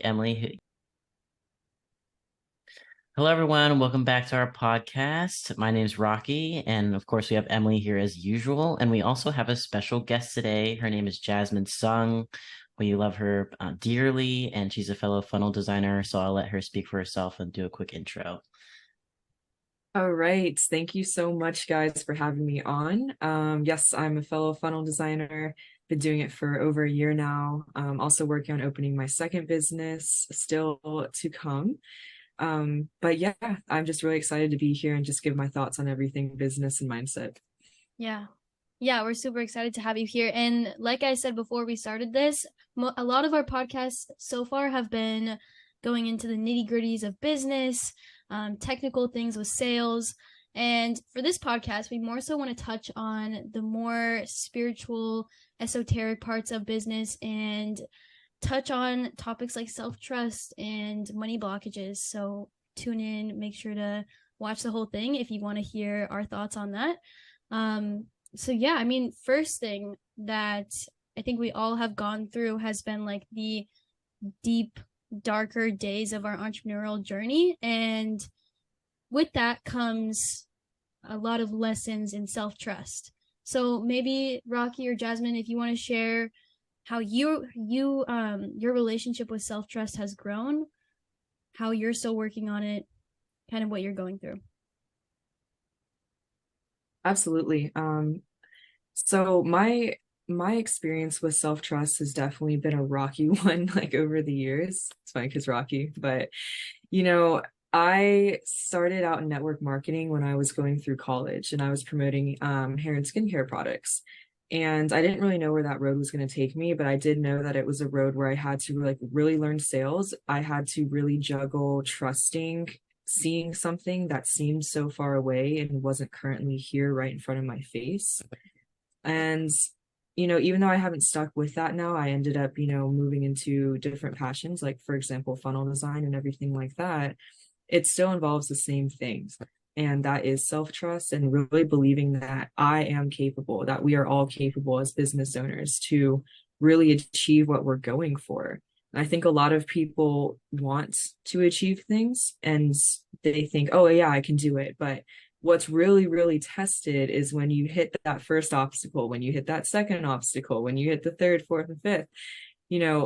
Emily. Hello, everyone. Welcome back to our podcast. My name is Rocky, and of course, we have Emily here as usual. And we also have a special guest today. Her name is Jasmine Sung. We love her dearly, and she's a fellow funnel designer. So I'll let her speak for herself and do a quick intro. All right. Thank you so much, guys, for having me on. Yes, I'm a fellow funnel designer. Been doing it for over a year now. Also working on opening my second business, still to come. But yeah, I'm just really excited to be here and just give my thoughts on everything business and mindset. Yeah. Yeah, we're super excited to have you here. And like I said before we started this, a lot of our podcasts so far have been going into the nitty-gritties of business, technical things with sales. And for this podcast, we more so want to touch on the more spiritual, esoteric parts of business and touch on topics like self-trust and money blockages. So tune in, make sure to watch the whole thing if you want to hear our thoughts on that. So yeah, I mean, first thing that I think we all have gone through has been like the deep, darker days of our entrepreneurial journey. And with that comes a lot of lessons in self-trust. So maybe Rocky or Jasmine, if you want to share how your relationship with self-trust has grown, how you're still working on it, kind of what you're going through. Absolutely. So my experience with self-trust has definitely been a rocky one, like over the years. It's funny because Rocky, but you know, I started out in network marketing when I was going through college and I was promoting hair and skincare products. And I didn't really know where that road was going to take me, but I did know that it was a road where I had to like really learn sales. I had to really juggle trusting, seeing something that seemed so far away and wasn't currently here right in front of my face. And even though I haven't stuck with that now, I ended up, moving into different passions, like for example, funnel design and everything like that. It still involves the same things. And that is self-trust and really believing that I am capable, that we are all capable as business owners to really achieve what we're going for. And I think a lot of people want to achieve things and they think, oh, yeah, I can do it. But what's really, really tested is when you hit that first obstacle, when you hit that second obstacle, when you hit the third, fourth, and fifth,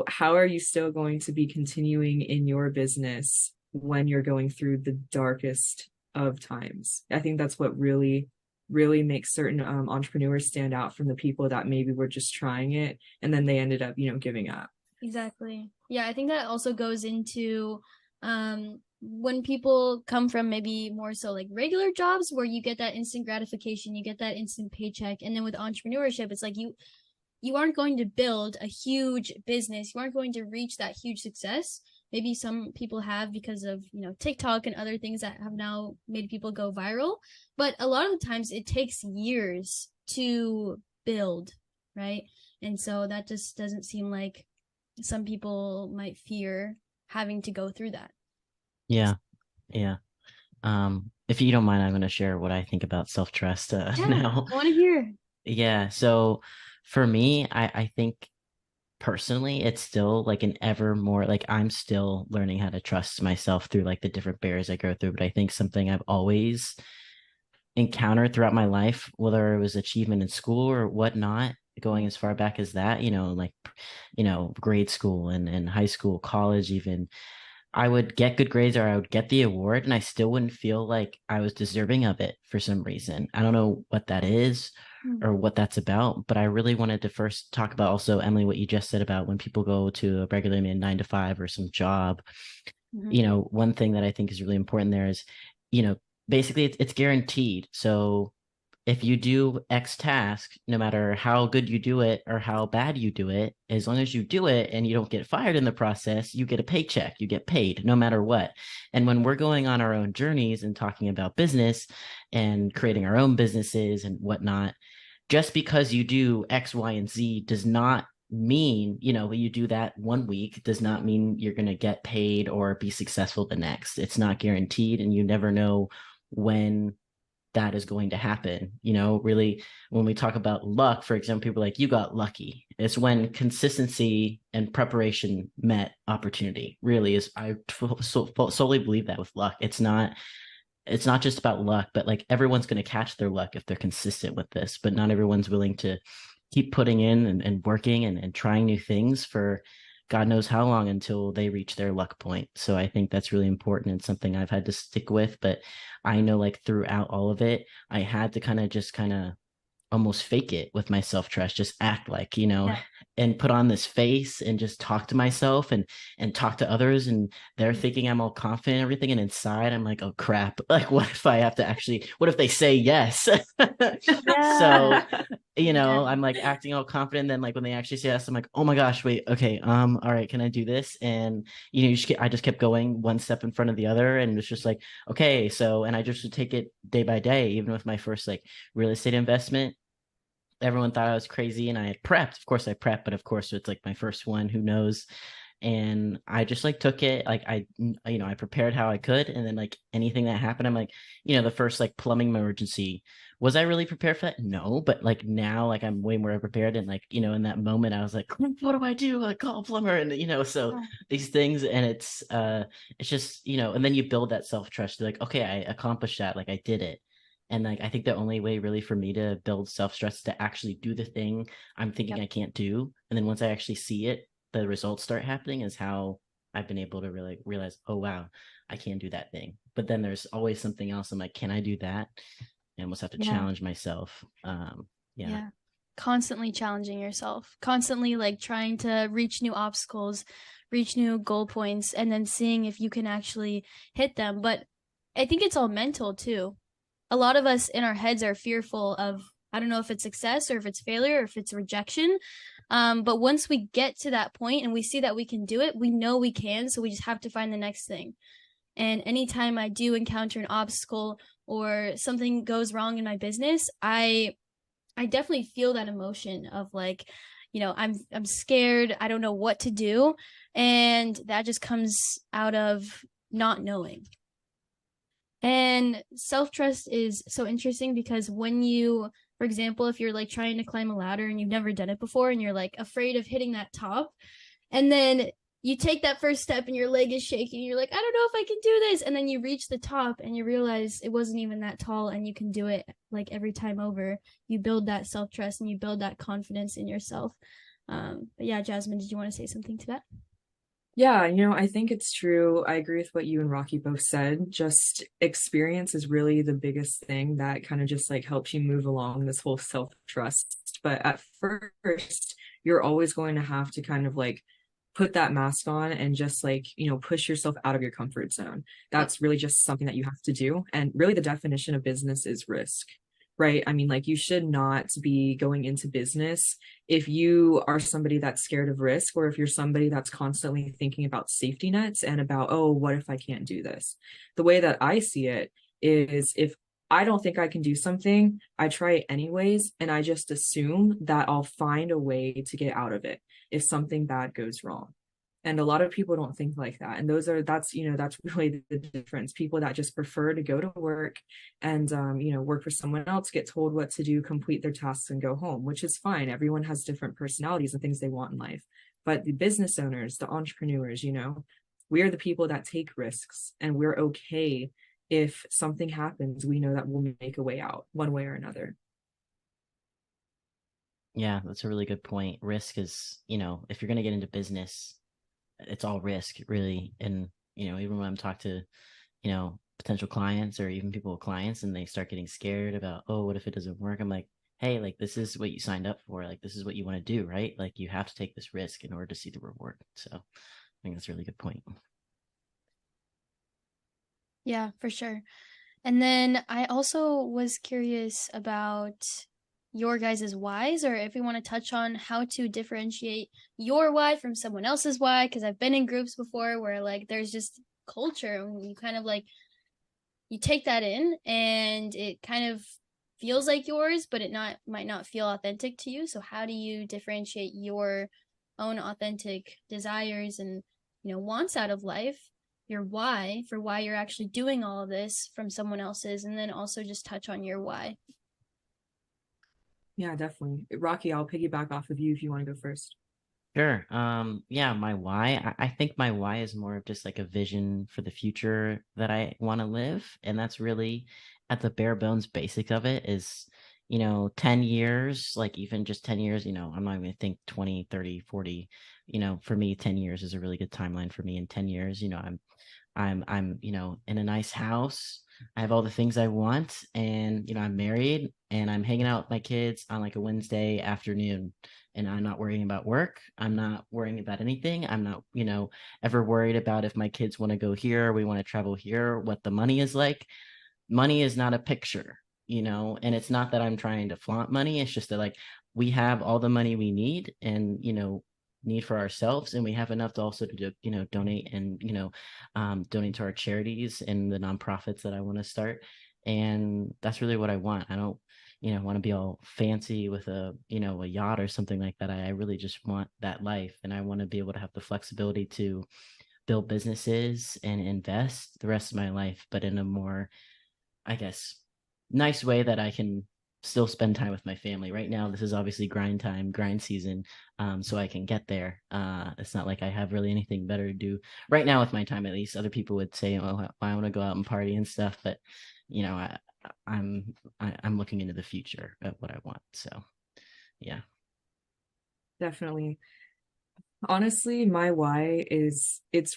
how are you still going to be continuing in your business when you're going through the darkest of times? I think that's what really, really makes certain entrepreneurs stand out from the people that maybe were just trying it and then they ended up, giving up. Exactly. Yeah, I think that also goes into when people come from maybe more so like regular jobs where you get that instant gratification, you get that instant paycheck, and then with entrepreneurship, it's like you aren't going to build a huge business, you aren't going to reach that huge success. Maybe some people have because of TikTok and other things that have now made people go viral, but a lot of the times it takes years to build, right? And so that just doesn't seem like some people might fear having to go through that. Yeah, yeah. If you don't mind, I'm going to share what I think about self-trust Yeah, now. I want to hear. Yeah. So for me, I think personally, it's still like an ever more like I'm still learning how to trust myself through like the different barriers I go through. But I think something I've always encountered throughout my life, whether it was achievement in school or whatnot, going as far back as that, like, grade school and high school, college, even, I would get good grades or I would get the award and I still wouldn't feel like I was deserving of it for some reason. I don't know what that is or what that's about, but I really wanted to first talk about also, Emily, what you just said about when people go to a regular 9 to 5 or some job. One thing that I think is really important there is, basically it's guaranteed. So if you do X task, no matter how good you do it or how bad you do it, as long as you do it and you don't get fired in the process, you get a paycheck, you get paid no matter what. And when we're going on our own journeys and talking about business and creating our own businesses and whatnot, just because you do X, Y, and Z does not mean, you do that one week does not mean you're going to get paid or be successful the next. It's not guaranteed, and you never know when that is going to happen. Really, when we talk about luck, for example, people are like, you got lucky. It's when consistency and preparation met opportunity. Really, is I solely believe that with luck. It's not just about luck, but like everyone's going to catch their luck if they're consistent with this, but not everyone's willing to keep putting in and working and trying new things for God knows how long until they reach their luck point. So I think that's really important and something I've had to stick with. But I know like throughout all of it, I had to kind of almost fake it with my self-trust, just act like, Yeah. and put on this face and just talk to myself and talk to others, and they're thinking I'm all confident and everything, and inside I'm like, oh crap, like what if I have to actually, what if they say yes? So Yeah. Yeah. I'm like acting all confident, and then like when they actually say yes, I'm like, oh my gosh, wait, okay, all right, can I do this? And I just kept going one step in front of the other, and it's just like, okay, so, and I just would take it day by day. Even with my first like real estate investment, everyone thought I was crazy, and I had prepped. Of course I prepped, but of course it's like my first one, who knows? And I just like took it, like I prepared how I could, and then like anything that happened, I'm like, the first like plumbing emergency, was I really prepared for that? No, but like now, like I'm way more prepared, and like in that moment I was like, what do I do? Like call a plumber, and so Yeah. these things, and it's just and then you build that self-trust. You're like, okay, I accomplished that, like I did it. And like I think the only way really for me to build self-trust is to actually do the thing I'm thinking Yep. I can't do. And then once I actually see it, the results start happening, is how I've been able to really realize, oh wow, I can do that thing. But then there's always something else. I'm like, can I do that? I almost have to Yeah. challenge myself. Yeah. Yeah. Constantly challenging yourself, constantly like trying to reach new obstacles, reach new goal points, and then seeing if you can actually hit them. But I think it's all mental too. A lot of us in our heads are fearful of, I don't know if it's success or if it's failure or if it's rejection. But once we get to that point and we see that we can do it, we know we can. So we just have to find the next thing. And anytime I do encounter an obstacle or something goes wrong in my business, I definitely feel that emotion of like, I'm scared, I don't know what to do, and that just comes out of not knowing. And self-trust is so interesting because when you, for example, if you're like trying to climb a ladder and you've never done it before and you're like afraid of hitting that top, and then you take that first step and your leg is shaking, you're like, I don't know if I can do this. And then you reach the top and you realize it wasn't even that tall and you can do it like every time over. You build that self-trust and you build that confidence in yourself. But yeah, Jasmine, did you want to say something to that? Yeah, I think it's true. I agree with what you and Rocky both said. Just experience is really the biggest thing that kind of just like helps you move along this whole self-trust. But at first, you're always going to have to kind of like put that mask on and just like, push yourself out of your comfort zone. That's really just something that you have to do. And really, the definition of business is risk, right? I mean, like, you should not be going into business if you are somebody that's scared of risk, or if you're somebody that's constantly thinking about safety nets and about, oh, what if I can't do this? The way that I see it is, if I don't think I can do something, I try it anyways, and I just assume that I'll find a way to get out of it if something bad goes wrong. And a lot of people don't think like that. And that's really the difference. People that just prefer to go to work and, work for someone else, get told what to do, complete their tasks and go home, which is fine. Everyone has different personalities and things they want in life. But the business owners, the entrepreneurs, we are the people that take risks, and we're okay if something happens. We know that we'll make a way out one way or another. Yeah, that's a really good point. Risk is, if you're going to get into business, it's all risk really. And even when I'm talking to potential clients, or even people with clients, and they start getting scared about, oh, what if it doesn't work? I'm like, hey, like this is what you signed up for, like this is what you want to do, right? Like you have to take this risk in order to see the reward. So I think that's a really good point. Yeah, for sure. And then I also was curious about your guys' whys, or if we want to touch on how to differentiate your why from someone else's why, because I've been in groups before where like there's just culture and you kind of like you take that in and it kind of feels like yours, but it not might not feel authentic to you. So how do you differentiate your own authentic desires and wants out of life your why for why you're actually doing all of this from someone else's, and then also just touch on your why. Yeah, definitely. Rocky, I'll piggyback off of you if you want to go first. Sure. Yeah, my why. I think my why is more of just like a vision for the future that I want to live. And that's really at the bare bones basic of it is, 10 years, like even just 10 years, I'm not going to think 20, 30, 40. For me, 10 years is a really good timeline for me. In 10 years, I'm in a nice house. I have all the things I want, and I'm married, and I'm hanging out with my kids on like a Wednesday afternoon, and I'm not worrying about work. I'm not worrying about anything. I'm not, ever worried about if my kids want to go here, we want to travel here, what the money is like. Money is not a picture, and it's not that I'm trying to flaunt money. It's just that like we have all the money we need, and need for ourselves, and we have enough to also to donate and donate to our charities and the nonprofits that I want to start. And that's really what I want. I don't want to be all fancy with a yacht or something like that. I really just want that life, and I want to be able to have the flexibility to build businesses and invest the rest of my life, but in a more, I guess, nice way that I can still spend time with my family. Right now, this is obviously grind time, grind season, so I can get there. It's not like I have really anything better to do right now with my time. At least other people would say, "Oh, I want to go out and party and stuff," but you know, I, I'm looking into the future at what I want. So, yeah. Definitely. Honestly, my why is it's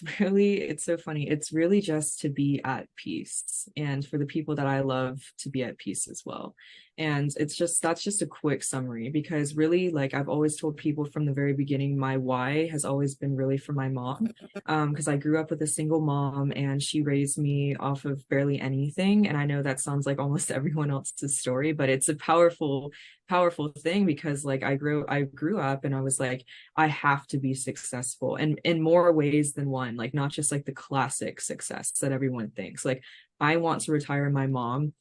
so funny. It's really just to be at peace and for the people that I love to be at peace as well. And that's just a quick summary because really, like I've always told people from the very beginning, my why has always been really for my mom. Because I grew up with a single mom and she raised me off of barely anything. And I know that sounds like almost everyone else's story, but it's a powerful thing because like I grew up and I was like, I have to be successful and in more ways than one, like not just like the classic success that everyone thinks. Like I want to retire my mom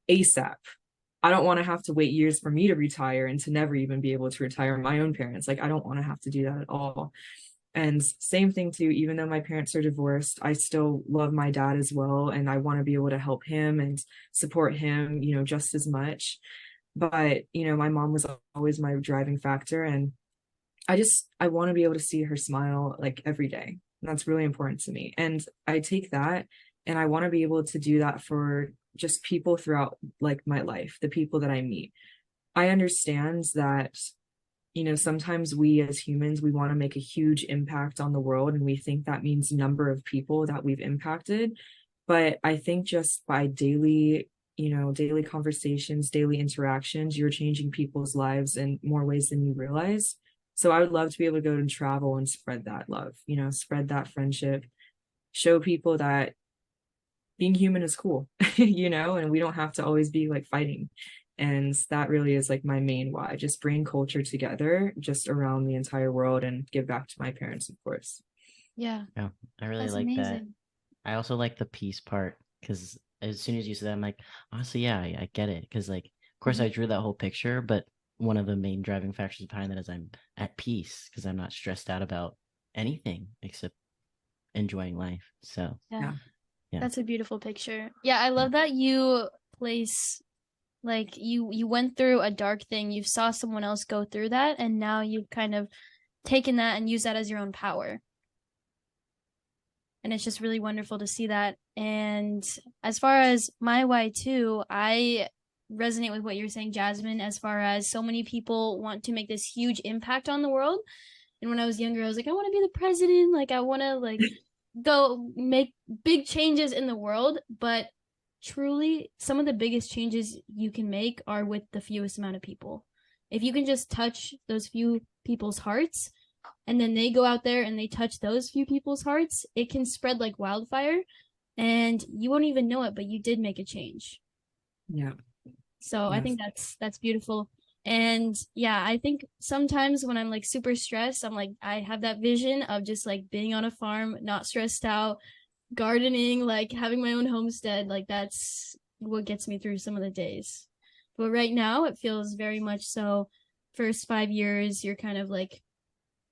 ASAP. I don't want to have to wait years for me to retire and to never even be able to retire my own parents. Like I don't want to have to do that at all. And same thing too, even though my parents are divorced, I still love my dad as well. And I want to be able to help him and support him, just as much. But, my mom was always my driving factor. And I want to be able to see her smile like every day. That's really important to me. And I take that and I want to be able to do that for just people throughout like my life, the people that I meet. I understand that, sometimes we as humans, we want to make a huge impact on the world and we think that means number of people that we've impacted. But I think just by daily conversations, daily interactions, you're changing people's lives in more ways than you realize. So I would love to be able to go and travel and spread that love, spread that friendship, show people that being human is cool, and we don't have to always be like fighting. And that really is like my main why, just bring culture together just around the entire world and give back to my parents, of course. Yeah. Yeah, I really That's like that. amazing. I also like the peace part because as soon as you said that, I'm like, honestly, yeah, I get it. Because like, of course, I drew that whole picture, but one of the main driving factors behind that is I'm at peace because I'm not stressed out about anything except enjoying life. So Yeah. yeah, That's a beautiful picture. Yeah, I yeah, love that you place like you went through a dark thing, you saw someone else go through that, and now you've kind of taken that and used that as your own power. And it's just really wonderful to see that. And as far as my why too, I resonate with what you're saying, Jasmine, as far as so many people want to make this huge impact on the world. And when I was younger, I was like, I want to be the president. Like, I want to like go make big changes in the world. But truly, some of the biggest changes you can make are with the fewest amount of people. If you can just touch those few people's hearts, and then they go out there and they touch those few people's hearts, it can spread like wildfire, and you won't even know it, but you did make a change. Yeah. So I Yes. think that's beautiful. And yeah, I think sometimes when I'm like super stressed, I'm like, I have that vision of just like being on a farm, not stressed out, gardening, like having my own homestead. Like that's what gets me through some of the days. But right now it feels very much so first 5 years, you're kind of like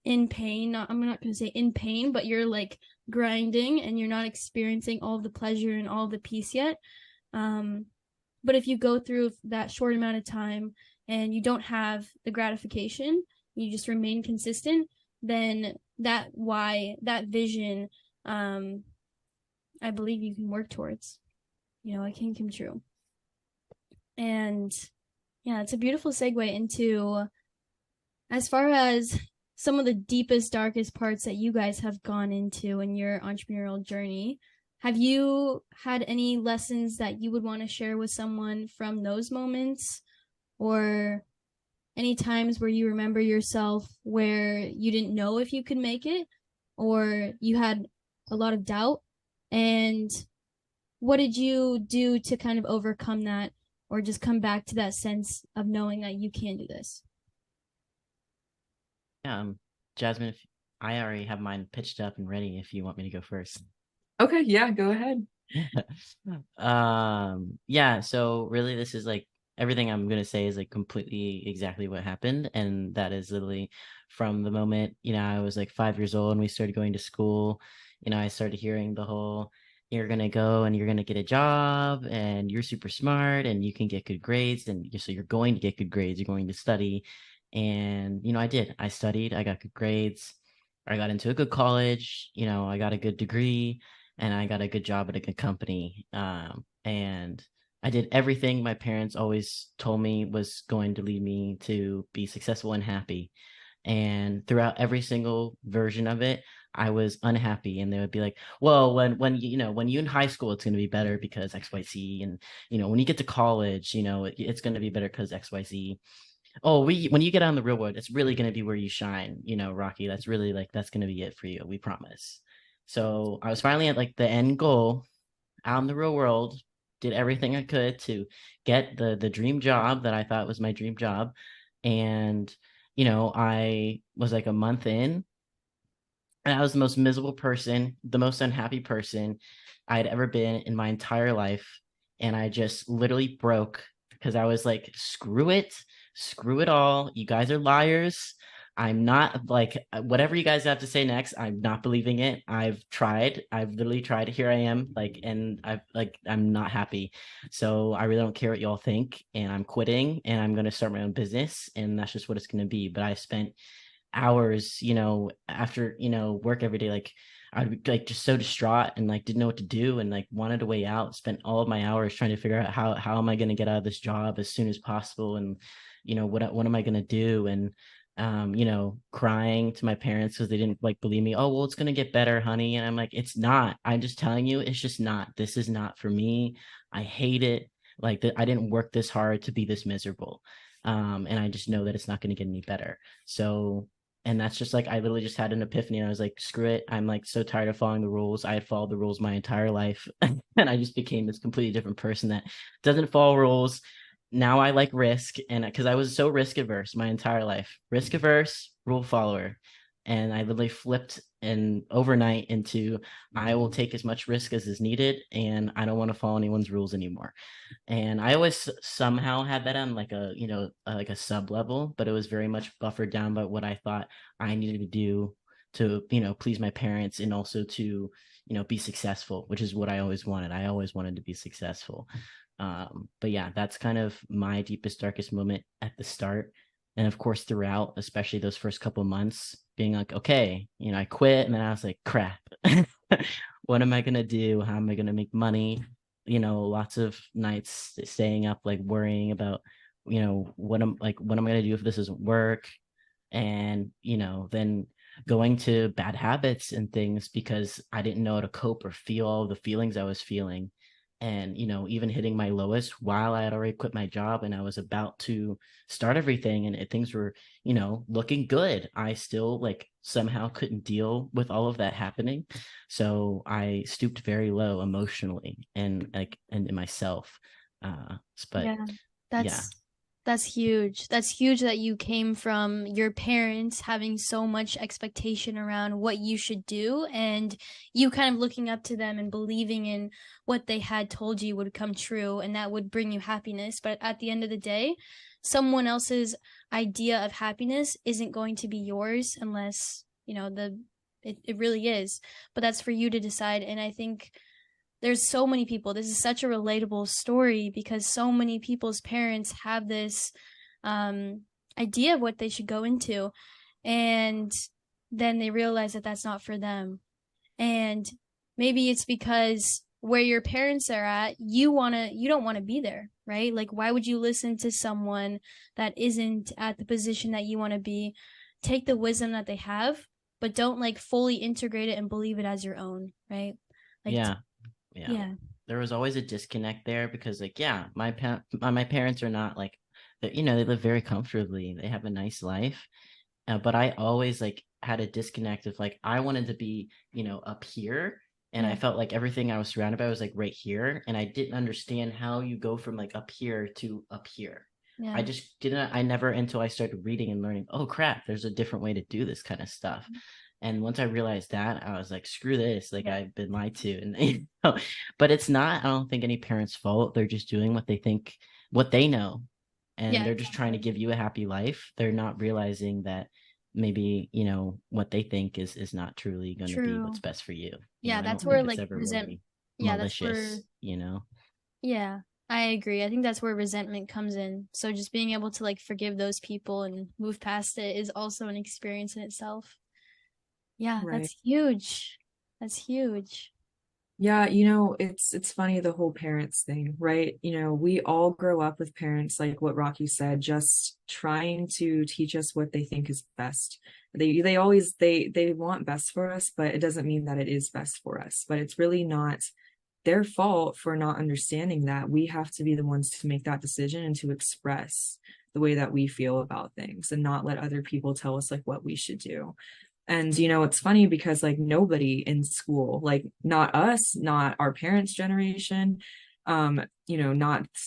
in pain. I'm not going to say in pain, but you're like grinding and you're not experiencing all of the pleasure and all of the peace yet. But if you go through that short amount of time and you don't have the gratification, you just remain consistent, then that vision, I believe you can work towards. It can come true. And yeah, it's a beautiful segue into, as far as some of the deepest, darkest parts that you guys have gone into in your entrepreneurial journey. Have you had any lessons that you would want to share with someone from those moments, or any times where you remember yourself where you didn't know if you could make it, or you had a lot of doubt? And what did you do to kind of overcome that, or just come back to that sense of knowing that you can do this? Yeah, Jasmine, if I already have mine pitched up and ready if you want me to go first. Okay, yeah, go ahead. Yeah, so really this is like everything I'm gonna say is like completely exactly what happened. And that is literally from the moment, I was like 5 years old and we started going to school. I started hearing the whole, you're gonna go and you're gonna get a job and you're super smart and you can get good grades, and so you're going to get good grades, you're going to study. And I studied, I got good grades, I got into a good college, I got a good degree, and I got a good job at a good company. And I did everything my parents always told me was going to lead me to be successful and happy. And throughout every single version of it, I was unhappy. And they would be like, well, when you in high school, it's going to be better because XYZ. And, when you get to college, it's going to be better because XYZ. Oh, when you get out in the real world, it's really going to be where you shine, Rocky. That's really that's going to be it for you. We promise. So I was finally at like the end goal, out in the real world, did everything I could to get the dream job that I thought was my dream job. And, I was like a month in, and I was the most miserable person, the most unhappy person I'd ever been in my entire life. And I just literally broke because I was like, screw it all. You guys are liars. I'm not like, whatever you guys have to say next, I'm not believing it. I've tried. I've literally tried. Here I am, and I'm not happy. So I really don't care what y'all think, and I'm quitting, and I'm gonna start my own business, and that's just what it's gonna be. But I spent hours, after, work every day, like I'd be like just so distraught and like didn't know what to do, and like wanted a way out, spent all of my hours trying to figure out how am I going to get out of this job as soon as possible. And what am I going to do? And crying to my parents because they didn't like believe me. Oh, well, it's going to get better, honey. And I'm like, it's not. I'm just telling you, it's just not. This is not for me. I hate it. Like that, I didn't work this hard to be this miserable. And I just know that it's not going to get any better. So, and that's just like, I literally just had an epiphany, and I was like, screw it. I'm like so tired of following the rules. I had followed the rules my entire life. And I just became this completely different person that doesn't follow rules. Now I like risk, and because I was so risk averse my entire life, risk averse, rule follower. And I literally flipped and overnight into, I will take as much risk as is needed, and I don't want to follow anyone's rules anymore. And I always somehow had that on like a like a sub level, but it was very much buffered down by what I thought I needed to do to please my parents, and also to be successful, which is what I always wanted. I always wanted to be successful. But yeah, that's kind of my deepest, darkest moment at the start. And of course, throughout, especially those first couple months, being like, okay, I quit. And then I was like, crap, what am I going to do? How am I going to make money? Lots of nights staying up, like worrying about, what am I going to do if this doesn't work? And, then going to bad habits and things because I didn't know how to cope or feel all the feelings I was feeling. And even hitting my lowest while I had already quit my job and I was about to start everything, and things were looking good, I still like somehow couldn't deal with all of that happening. So I stooped very low emotionally and in myself. But Yeah, yeah. that's huge. That's huge that you came from your parents having so much expectation around what you should do, and you kind of looking up to them and believing in what they had told you would come true, and that would bring you happiness. But at the end of the day, someone else's idea of happiness isn't going to be yours unless, it really is. But that's for you to decide. And I think there's so many people, this is such a relatable story because so many people's parents have this idea of what they should go into, and then they realize that that's not for them. And maybe it's because where your parents are at, you don't want to be there, right? Like, why would you listen to someone that isn't at the position that you want to be? Take the wisdom that they have, but don't like fully integrate it and believe it as your own, right? Like, Yeah. Yeah. There was always a disconnect there because like, yeah, my parents are not like, they live very comfortably. They have a nice life. But I always like had a disconnect of like, I wanted to be, up here. And I felt like everything I was surrounded by was like right here. And I didn't understand how you go from like up here to up here. Yeah. I never, until I started reading and learning, oh crap, there's a different way to do this kind of stuff. And once I realized that, I was like, screw this. Like, I've been lied to. And, but it's not, I don't think, any parent's fault. They're just doing what they think, what they know. And they're just trying to give you a happy life. They're not realizing that maybe, what they think is not truly going to be what's best for you. That's where like resentment. Malicious, Yeah, I agree. I think that's where resentment comes in. So just being able to like forgive those people and move past it is also an experience in itself. Yeah, Right. That's huge. That's huge. Yeah, it's funny, the whole parents thing, right? We all grow up with parents, like what Rocky said, just trying to teach us what they think is best. They always they want best for us, but it doesn't mean that it is best for us. But it's really not their fault for not understanding that. We have to be the ones to make that decision and to express the way that we feel about things and not let other people tell us like what we should do. And, it's funny because like nobody in school, like not us, not our parents' generation, not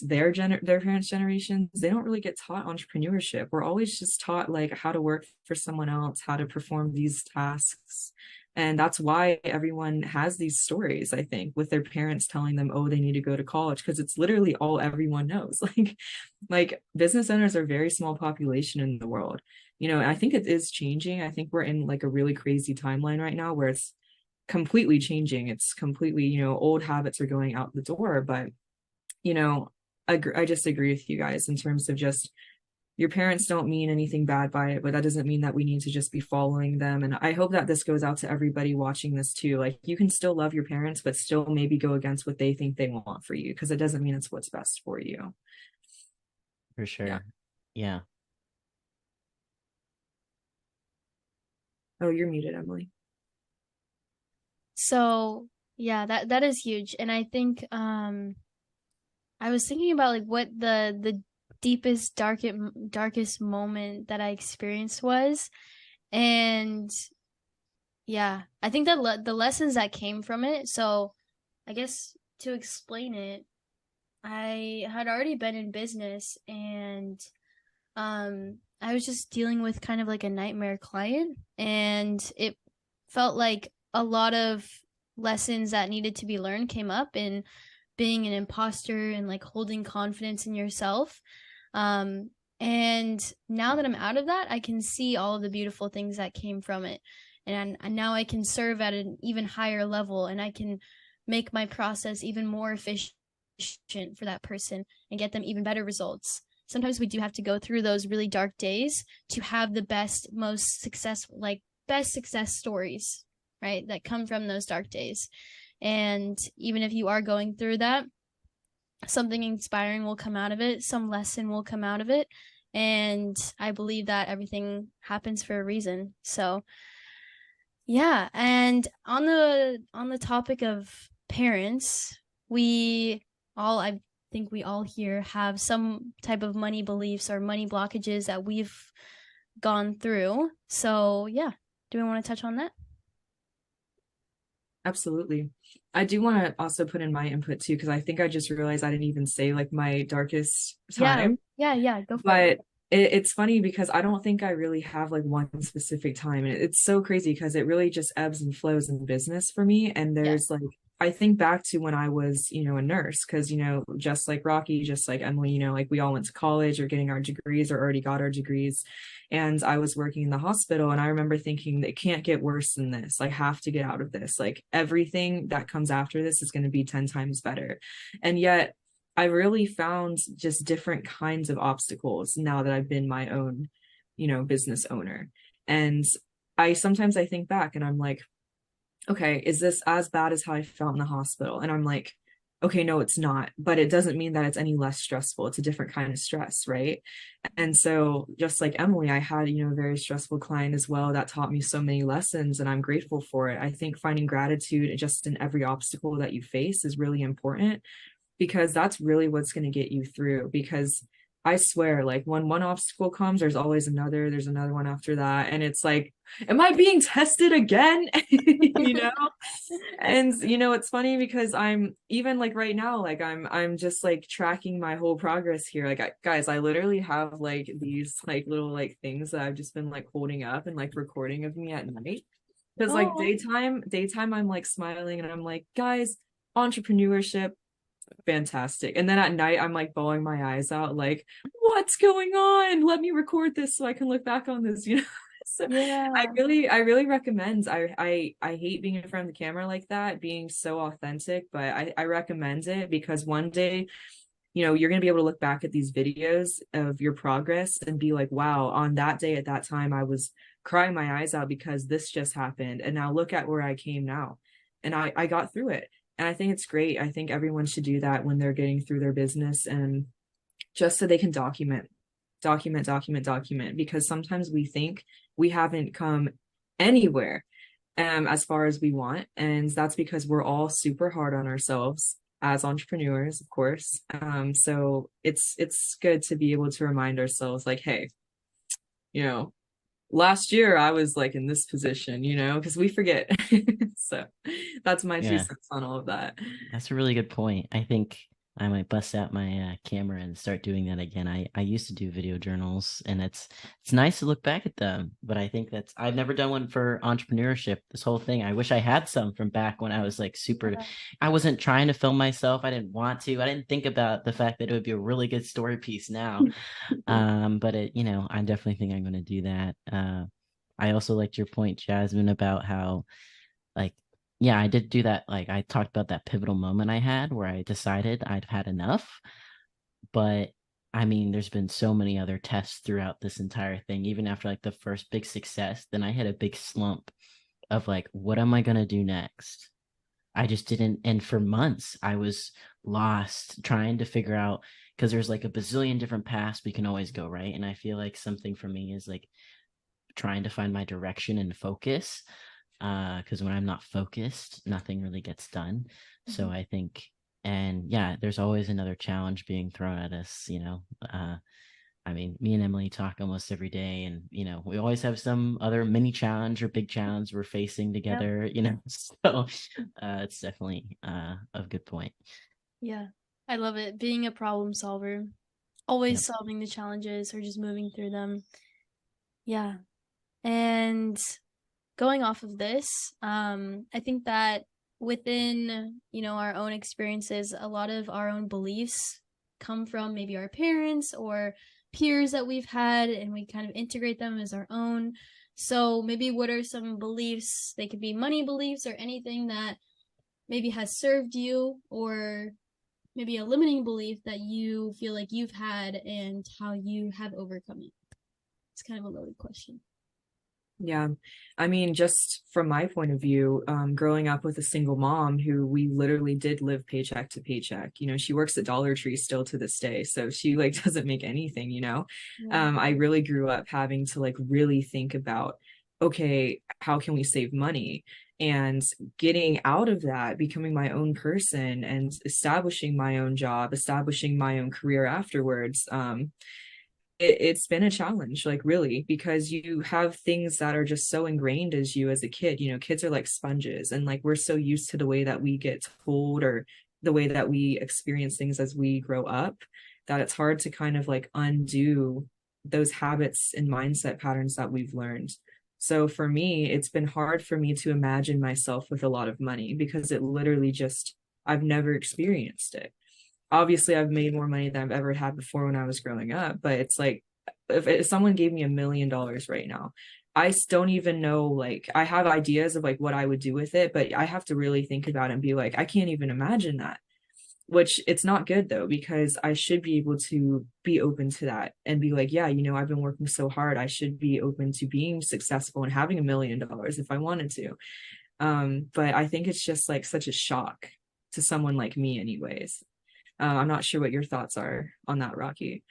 their parents' generations, they don't really get taught entrepreneurship. We're always just taught like how to work for someone else, how to perform these tasks. And that's why everyone has these stories, I think, with their parents telling them, oh, they need to go to college, because it's literally all everyone knows. Like business owners are a very small population in the world. I think it is changing. I think we're in like a really crazy timeline right now where it's completely changing. It's completely, old habits are going out the door. But, I just agree with you guys in terms of just your parents don't mean anything bad by it, but that doesn't mean that we need to just be following them. And I hope that this goes out to everybody watching this too. Like, you can still love your parents, but still maybe go against what they think they want for you, because it doesn't mean it's what's best for you. For sure. Yeah. Oh, you're muted, Emily. So yeah, that is huge. And I think I was thinking about like what the deepest, darkest moment that I experienced was. And yeah, I think that the lessons that came from it. So I guess to explain it, I had already been in business, and I was just dealing with kind of like a nightmare client, and it felt like a lot of lessons that needed to be learned came up in being an imposter and like holding confidence in yourself. And now that I'm out of that, I can see all of the beautiful things that came from it. And now I can serve at an even higher level, and I can make my process even more efficient for that person and get them even better results. Sometimes we do have to go through those really dark days to have the best, most successful, like best success stories, right? That come from those dark days. And even if you are going through that, something inspiring will come out of it. Some lesson will come out of it. And I believe that everything happens for a reason. So yeah. And on the topic of parents, I think we all here have some type of money beliefs or money blockages that we've gone through. So yeah, do we want to touch on that? Absolutely. I do want to also put in my input too, because I think I just realized I didn't even say like my darkest time. Yeah, go for but it. It's funny because I don't think I really have like one specific time, and it's so crazy because it really just ebbs and flows in business for me. And there's like I think back to when I was, a nurse, because, just like Rocky, just like Emily, like we all went to college or getting our degrees or already got our degrees. And I was working in the hospital, and I remember thinking, it can't get worse than this. I have to get out of this. Like everything that comes after this is going to be 10 times better. And yet I really found just different kinds of obstacles now that I've been my own, business owner. And sometimes I think back and I'm like, okay, is this as bad as how I felt in the hospital? And I'm like, okay, no, it's not, but it doesn't mean that it's any less stressful. It's a different kind of stress, right? And so just like Emily, I had, a very stressful client as well that taught me so many lessons, and I'm grateful for it. I think finding gratitude just in every obstacle that you face is really important, because that's really what's going to get you through. Because I swear, like when one obstacle comes, there's always another, there's another one after that. And it's like, am I being tested again? And it's funny because I'm even like right now, like I'm just like tracking my whole progress here. Like guys, I literally have like these like little like things that I've just been like holding up and like recording of me at night. Because like Oh, daytime I'm like smiling and I'm like, guys, entrepreneurship, fantastic. And then at night I'm like bawling my eyes out, like, what's going on? Let me record this so I can look back on this. So I yeah. really recommend. I hate being in front of the camera like that, being so authentic, but I recommend it, because one day, you're going to be able to look back at these videos of your progress and be like, wow, on that day at that time I was crying my eyes out because this just happened, and now look at where I came now. And I got through it. And I think it's great. I think everyone should do that when they're getting through their business, and just so they can document, because sometimes we think we haven't come anywhere as far as we want. And that's because we're all super hard on ourselves as entrepreneurs, of course. So it's good to be able to remind ourselves, like, hey, you know, last year I was like in this position, because we forget. So that's my two Yeah, cents on all of that. that's a really good point. I think I might bust out my camera and start doing that again. I used to do video journals, and it's nice to look back at them. But I think I've never done one for entrepreneurship. This whole thing, I wish I had some from back when I was like super. I wasn't trying to film myself. I didn't want to. I didn't think about the fact that it would be a really good story piece now. But I definitely think I'm going to do that. I also liked your point, Jasmine, about how like yeah, I did do that. Like I talked about that pivotal moment I had where I decided I'd had enough. But I mean, there's been so many other tests throughout this entire thing. Even after like the first big success, then I hit a big slump of like, what am I gonna do next? I just didn't. And for months, I was lost trying to figure out, because there's like a bazillion different paths we can always go, right? And I feel like something for me is like trying to find my direction and focus, because when I'm not focused, nothing really gets done. So Mhm. I think, and yeah, there's always another challenge being thrown at us. I mean, me and Emily talk almost every day, and we always have some other mini challenge or big challenge we're facing Yep. together. So it's definitely a good point. Yeah. I love it. Being a problem solver, Yep. always solving the challenges or just moving through them. Yeah. And going off of this, I think that within, our own experiences, a lot of our own beliefs come from maybe our parents or peers that we've had, and we kind of integrate them as our own. So maybe what are some beliefs? They could be money beliefs or anything that maybe has served you, or maybe a limiting belief that you feel like you've had and how you have overcome it. It's kind of a loaded question. Yeah. I mean, just from my point of view, growing up with a single mom who we literally did live paycheck to paycheck, she works at Dollar Tree still to this day. So she like doesn't make anything. Yeah. I really grew up having to like really think about, okay, how can we save money? And getting out of that, becoming my own person and establishing my own job, establishing my own career afterwards. It's been a challenge, like really, because you have things that are just so ingrained as you as a kid. Kids are like sponges, and like we're so used to the way that we get told or the way that we experience things as we grow up, that it's hard to kind of like undo those habits and mindset patterns that we've learned. So for me, it's been hard for me to imagine myself with a lot of money because it literally just, I've never experienced it. Obviously, I've made more money than I've ever had before when I was growing up, but it's like if someone gave me $1 million right now, don't even know, like, I have ideas of like what I would do with it, but I have to really think about it and be like, I can't even imagine that. Which it's not good though, because I should be able to be open to that and be like, yeah, I've been working so hard. I should be open to being successful and having $1 million if I wanted to. But I think it's just like such a shock to someone like me, anyways. I'm not sure what your thoughts are on that, Rocky.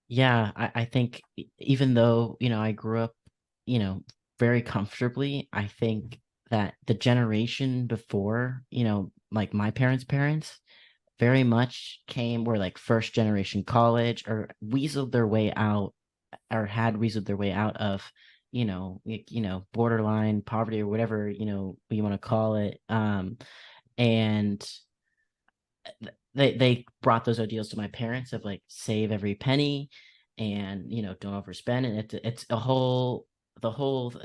Yeah, I think even though, I grew up, very comfortably, I think that the generation before, like my parents very much were like first generation college or weaseled their way out or had weaseled their way out of, borderline poverty or whatever, you want to call it. And they brought those ideals to my parents of like save every penny and don't overspend, and it's the whole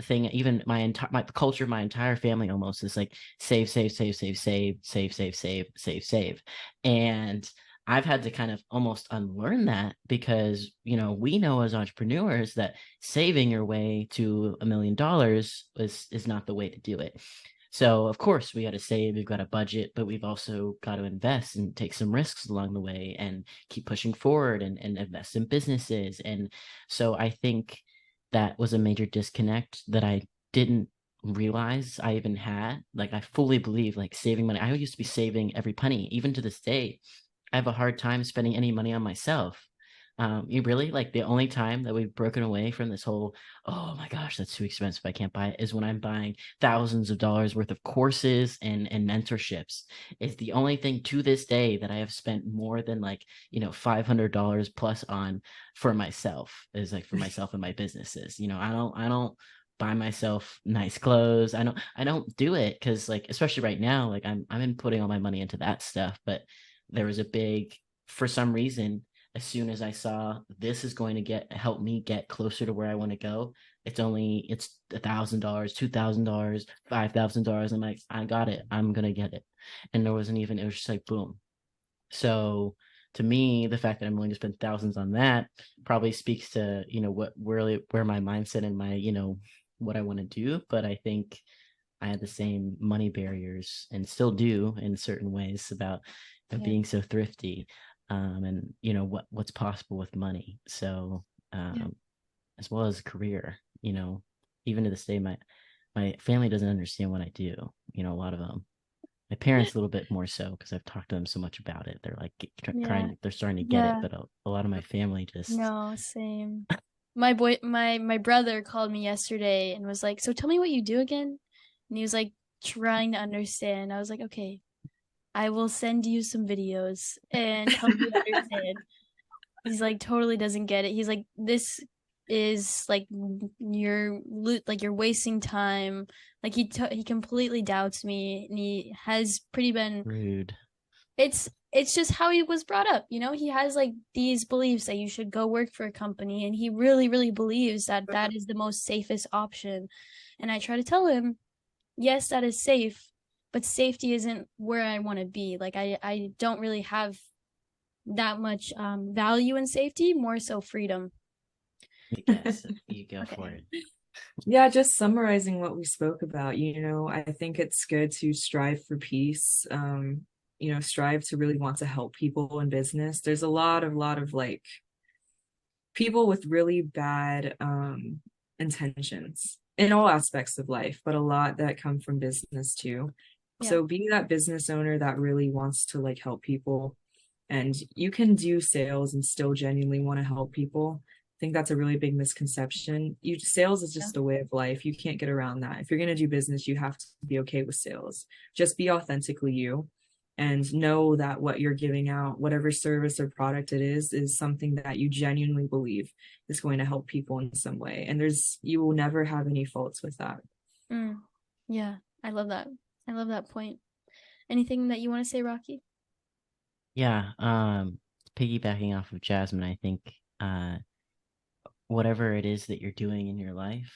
thing. Even my culture, my entire family almost is like save, save, save, save, save, save, save, save, save, save. And I've had to kind of almost unlearn that because we know as entrepreneurs that saving your way to $1 million is not the way to do it. So of course we got to save, we've got a budget, but we've also got to invest and take some risks along the way and keep pushing forward and invest in businesses. And so I think that was a major disconnect that I didn't realize I even had. Like I fully believe like saving money. I used to be saving every penny, even to this day. I have a hard time spending any money on myself. You really like the only time that we've broken away from this whole, oh my gosh, that's too expensive, I can't buy it, is when I'm buying thousands of dollars worth of courses and mentorships. It's the only thing to this day that I have spent more than like, $500 plus on for myself, is like for myself and my businesses. I don't buy myself nice clothes. I don't do it because like, especially right now, like I'm putting all my money into that stuff. But there was a big, for some reason, as soon as I saw this is going to help me get closer to where I want to go, it's $1,000, $2,000, $5,000. I'm like, I got it. I'm gonna get it. And there wasn't even, it was just like boom. So to me, the fact that I'm willing to spend thousands on that probably speaks to, what really where my mindset and my, what I want to do. But I think I had the same money barriers and still do in certain ways about Yeah. being so thrifty, and what's possible with money. So Yeah. as well as career, even to this day, my family doesn't understand what I do. A lot of them. My parents a little bit more so because I've talked to them so much about it. They're like Yeah. they're starting to get it, Yeah. but a lot of my family just No, same. My brother called me yesterday and was like, "So tell me what you do again." And he was like trying to understand. I was like, "Okay, I will send you some videos and help you understand." He's like totally doesn't get it. He's like, "This is like like you're wasting time." Like he completely doubts me, and he has pretty been rude. it's just how he was brought up. He has like these beliefs that you should go work for a company, and he really really believes that that is the most safest option. And I try to tell him, yes, that is safe, but safety isn't where I want to be. Like I don't really have that much value in safety, more so freedom. Yes, you go for Okay. it. Yeah, just summarizing what we spoke about, I think it's good to strive for peace. Strive to really want to help people in business. There's a lot of like people with really bad intentions in all aspects of life, but a lot that come from business too. Yeah. So be that business owner that really wants to like help people, and you can do sales and still genuinely want to help people. I think that's a really big misconception. Sales is Yeah. just a way of life. You can't get around that. If you're going to do business, you have to be okay with sales. Just be authentically you and know that what you're giving out, whatever service or product it is something that you genuinely believe is going to help people in some way. And you will never have any faults with that. Mm. Yeah. I love that. I love that point. Anything that you want to say, Rocky? Yeah, piggybacking off of Jasmine, I think whatever it is that you're doing in your life,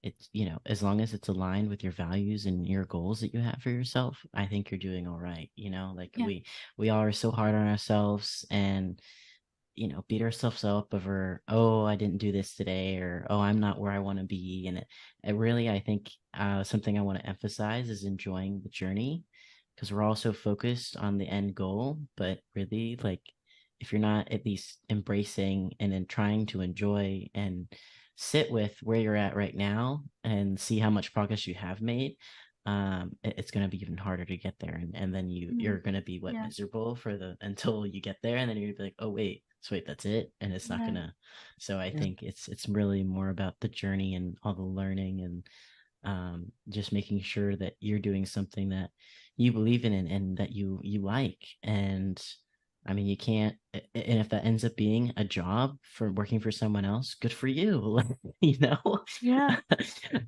it's, as long as it's aligned with your values and your goals that you have for yourself, I think you're doing all right. Like Yeah. we all are so hard on ourselves, and beat ourselves up over, oh, I didn't do this today, or oh, I'm not where I want to be. And it really, I think, something I want to emphasize is enjoying the journey, because we're all so focused on the end goal. But really, like, if you're not at least embracing and then trying to enjoy and sit with where you're at right now and see how much progress you have made, it's going to be even harder to get there. And then you're going to be Yeah. miserable for the until you get there, and then you're gonna be like, oh wait, so wait, that's it, and it's not Yeah. gonna. So I Yeah. think it's really more about the journey and all the learning, and just making sure that you're doing something that you believe in, and that you like. And I mean, you can't, and if that ends up being a job for working for someone else, good for you. you know Yeah.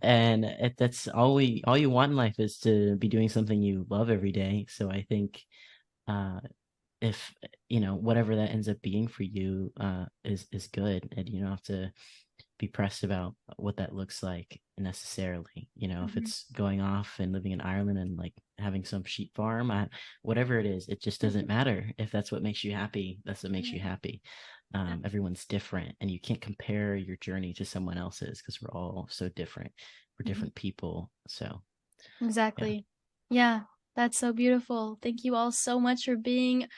and that's all you want in life, is to be doing something you love every day. So I think, uh if whatever that ends up being for you, is good, and you don't have to be pressed about what that looks like necessarily. If Mhm. it's going off and living in Ireland and like having some sheep farm, whatever it is, it just doesn't matter. If that's what makes you happy, that's what makes you happy. Everyone's different, and you can't compare your journey to someone else's, because we're all so different. We're Mhm. different people. So yeah. Exactly. Yeah, that's so beautiful. Thank you all so much for being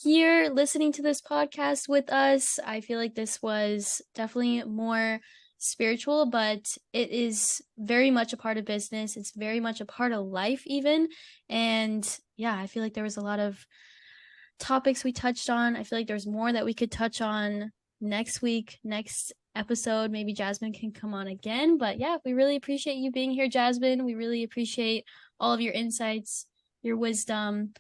here listening to this podcast with us. I feel like this was definitely more spiritual, but it is very much a part of business. It's very much a part of life, even. And yeah, I feel like there was a lot of topics we touched on. I feel like there's more that we could touch on next week, next episode. Maybe Jasmine can come on again. But yeah, we really appreciate you being here, Jasmine. We really appreciate all of your insights, your wisdom.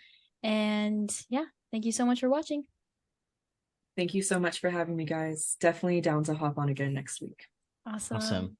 And yeah, thank you so much for watching. Thank you so much for having me, guys. Definitely down to hop on again next week. Awesome. Awesome.